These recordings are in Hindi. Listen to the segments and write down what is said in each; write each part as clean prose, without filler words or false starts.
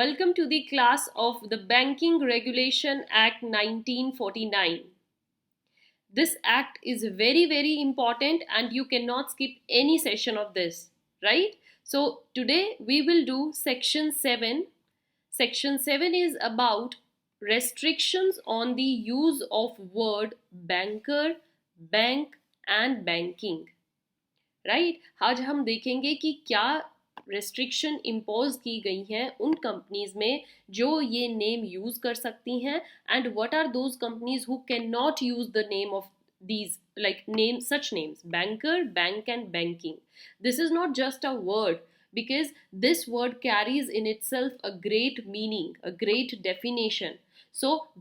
Welcome to the class of the Banking Regulation Act 1949. This act is very important and you cannot skip any session of this, right? So today we will do section 7. Section 7 is about restrictions on the use of word banker, bank and banking. Right आज हम देखेंगे कि क्या रेस्ट्रिक्शन इम्पोज की गई हैं उन कंपनीज में जो ये नेम यूज कर सकती हैं and what are those companies who can not use the name of these like name such names banker, bank and banking. This is not just a word because this word carries in itself a great meaning, a great definition.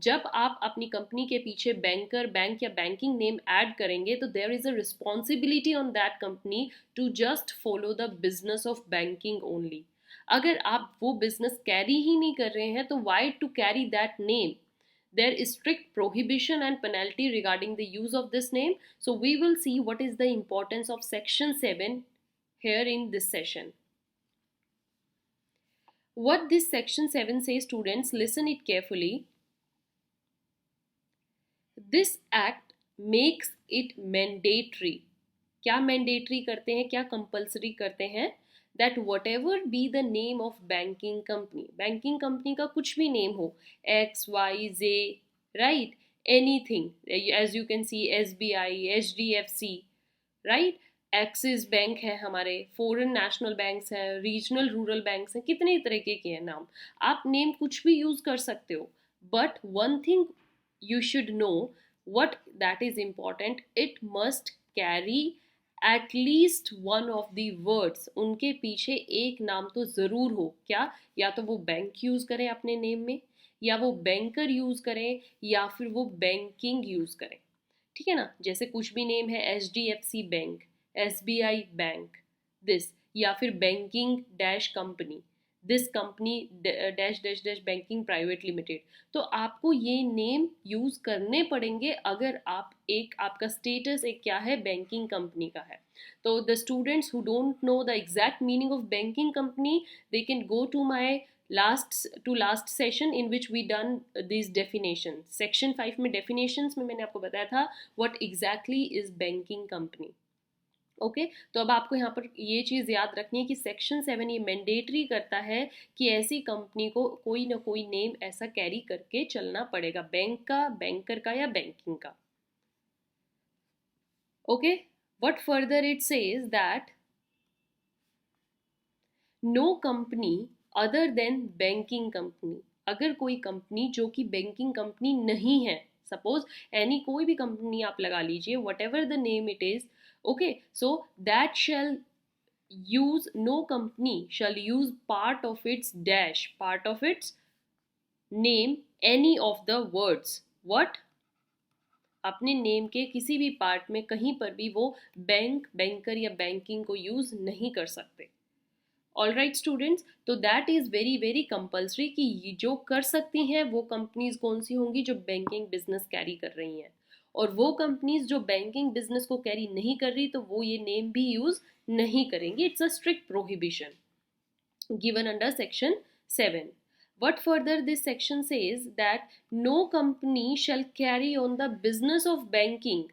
जब आप अपनी कंपनी के पीछे बैंकर, बैंक या बैंकिंग नेम ऐड करेंगे तो there is a responsibility on that company to just follow the business of banking only. अगर आप वो बिजनेस कैरी ही नहीं कर रहे हैं तो why to carry that name? There is strict prohibition and penalty regarding the use of this name. So we will see what is the importance of section 7 here in this session. What this section 7 says, students, listen it carefully. This act makes it mandatory. क्या mandatory करते हैं, क्या compulsory करते हैं? That whatever be the name of banking company, banking company का कुछ भी name हो, X, Y, Z, right? Anything, as you can see, SBI, HDFC, right? Axis bank है हमारे, फॉरेन नेशनल बैंक्स हैं, रीजनल रूरल बैंक्स हैं, कितने तरीके के हैं नाम. आप नेम कुछ भी यूज कर सकते हो, but one thing you should know what that is important. It must carry at least one of the words. उनके पीछे एक नाम तो ज़रूर हो. क्या? या तो वो बैंक यूज़ करें अपने नेम में, या वो बैंकर यूज़ करें, या फिर वो बैंकिंग यूज़ करें. ठीक है ना? जैसे कुछ भी नेम है, HDFC bank, SBI bank, this, या फिर banking dash company, this company dash dash dash banking private limited. तो आपको ये नेम यूज करने पड़ेंगे अगर आप आपका स्टेटस एक क्या है, बैंकिंग कंपनी का है. तो the students who don't know the exact meaning of banking company, they can go to my last session in which we done this definition. Section 5 में डेफिनेशंस में मैंने आपको बताया था what exactly is banking company. Okay तो अब आपको यहाँ पर ये चीज़ याद रखनी है कि सेक्शन 7 ये मैंडेटरी करता है कि ऐसी कंपनी को कोई ना कोई नेम ऐसा कैरी करके चलना पड़ेगा, बैंक का, बैंकर का या बैंकिंग का. Okay what further it says that no company other than banking company. अगर कोई कंपनी जो कि बैंकिंग कंपनी नहीं है, सपोज एनी कोई भी कंपनी आप लगा लीजिए, what ever the name it is, okay, so that shall use, no company shall use part of its dash, part of its name, any of the words. What? अपने नेम के किसी भी पार्ट में कहीं पर भी वो बैंक, बैंकर या बैंकिंग को यूज नहीं कर सकते. ऑल राइट स्टूडेंट्स, तो दैट इज वेरी कंपल्सरी कि जो कर सकती हैं वो कंपनीज कौन सी होंगी, जो बैंकिंग बिजनेस कैरी कर रही हैं. और वो कंपनीज जो बैंकिंग बिजनेस को कैरी नहीं कर रही तो वो ये नेम भी यूज नहीं करेंगी. It's a strict prohibition given under section 7. What further this section says that no company shall carry on the business of banking.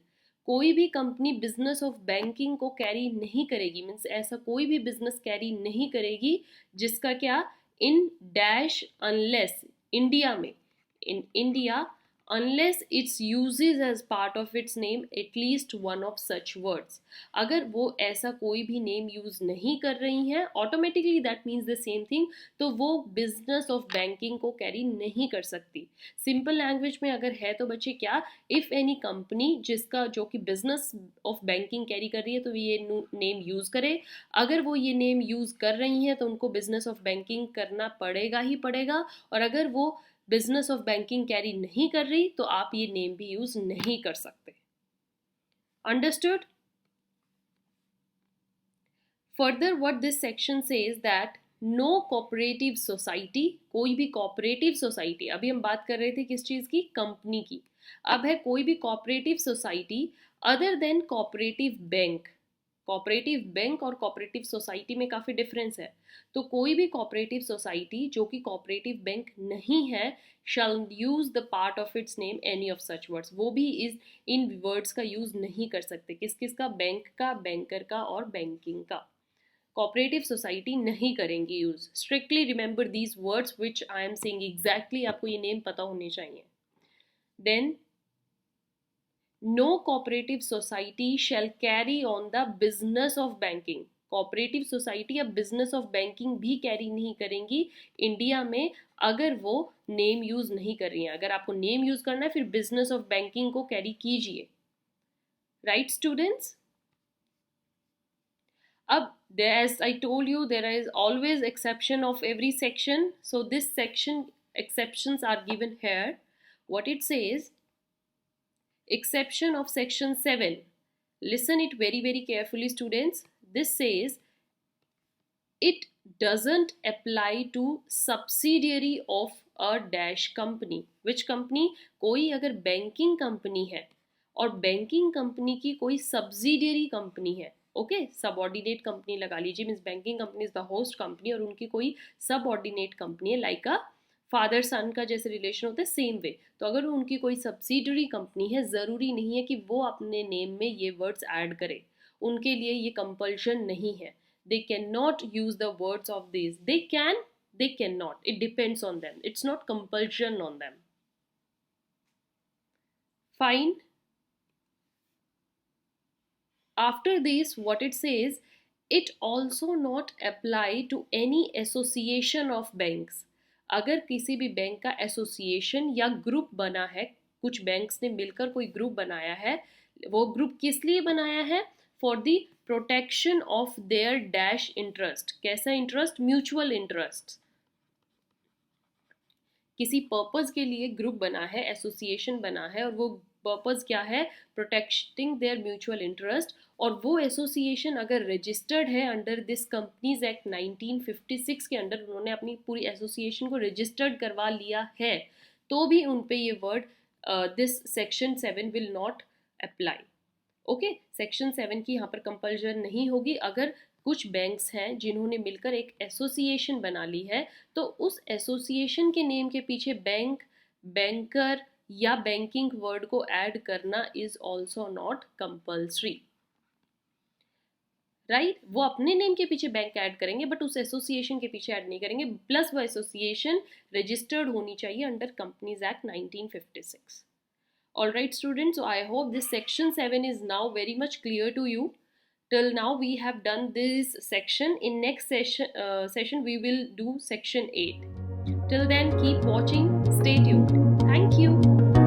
कोई भी कंपनी बिजनेस ऑफ बैंकिंग को कैरी नहीं करेगी, मीन्स ऐसा कोई भी बिजनेस कैरी नहीं करेगी जिसका क्या, इन डैश अनलेस, इंडिया में, in India, unless it uses as part of its name at least one of such words. अगर वो ऐसा कोई भी नेम यूज नहीं कर रही हैं, automatically that means the same thing, तो वो बिजनेस ऑफ बैंकिंग को कैरी नहीं कर सकती. सिंपल लैंग्वेज में अगर है तो बच्चे क्या, इफ एनी कंपनी जिसका जो कि बिजनेस ऑफ बैंकिंग कैरी कर रही है तो ये नेम यूज करे. अगर वो ये नेम यूज कर रही हैं तो उनको बिजनेस ऑफ बैंकिंग करना पड़ेगा ही पड़ेगा, और अगर वो बिजनेस ऑफ बैंकिंग कैरी नहीं कर रही तो आप ये नेम भी यूज नहीं कर सकते. Understood? Further what this section says that no cooperative society, कोई भी कोऑपरेटिव सोसाइटी, अभी हम बात कर रहे थे किस चीज की, कंपनी की, अब है कोई भी cooperative society other than cooperative bank. Cooperative bank और कोऑपरेटिव सोसाइटी में काफ़ी डिफरेंस है। तो कोई भी कोऑपरेटिव सोसाइटी जो कि कोऑपरेटिव बैंक नहीं है shall use the part of its name any of such words, वो भी इस इन वर्ड्स का यूज नहीं कर सकते। किस किस का? बैंक का, बैंकर का और बैंकिंग का। कोऑपरेटिव सोसाइटी नहीं करेंगे use. Strictly remember these words which I am saying exactly, आपको ये नेम पता होने चाहिए। Then no cooperative society shall carry on the business of banking. Cooperative society अब बिजनेस ऑफ बैंकिंग भी कैरी नहीं करेंगी इंडिया में अगर वो नेम यूज नहीं कर रही हैं। अगर आपको नेम यूज करना है फिर बिजनेस ऑफ बैंकिंग को कैरी कीजिए। Right students? अब as I told you, there is always exception of every section. So this section exceptions are given here. What it says, exception of section 7. Listen it very carefully, students. This says it doesn't apply to subsidiary of a dash company. Which company? कोई अगर बैंकिंग कंपनी है और बैंकिंग कंपनी की कोई सब्सिडियरी कंपनी है, ओके, सबऑर्डिनेट कंपनी लगा लीजिए, means banking company is the host company और उनकी कोई सबऑर्डिनेट कंपनी है, लाइक अ फादर सन का जैसे रिलेशन होता है सेम वे। तो अगर उनकी कोई सब्सिडरी कंपनी है, ज़रूरी नहीं है कि वो अपने नेम में ये वर्ड्स ऐड करे, उनके लिए ये कंपल्शन नहीं है। They can not use the words of this, they can not, it depends on them, it's not compulsion on them. Fine. After this, what it says, it also not apply to any association of banks. अगर किसी भी बैंक का एसोसिएशन या ग्रुप बना है, कुछ बैंक्स ने मिलकर कोई ग्रुप बनाया है, वो ग्रुप किस लिए बनाया है? For the protection of their dash interest. कैसा इंटरेस्ट? Mutual interest. किसी पर्पस के लिए ग्रुप बना है, एसोसिएशन बना है और वो पर्पस क्या है? Protecting there mutual interest. और वो एसोसिएशन अगर रजिस्टर्ड है अंडर दिस कंपनीज एक्ट 1956 के अंडर, उन्होंने अपनी पूरी एसोसिएशन को रजिस्टर्ड करवा लिया है, तो भी उन पे ये word this section 7 will not apply. Okay, section 7 की यहाँ पर कंपल्शन नहीं होगी। अगर कुछ बैंक्स हैं जिन्होंने मिलकर एक एसोसिएशन बना ली है, तो उस एसोसिएशन के नेम के पीछे बैंक, बैंकर या बैंकिंग वर्ड को ऐड करना is also not compulsory. Right, वो अपने नेम के पीछे बैंक ऐड करेंगे बट उस एसोसिएशन के पीछे ऐड नहीं करेंगे, प्लस वो एसोसिएशन रजिस्टर्ड होनी चाहिए under companies act 1956। All right, students, so I hope this section 7 is now very much clear to you. Till now we have done this section. In next session we will do section 8. Till then, keep watching, stay tuned. Thank you.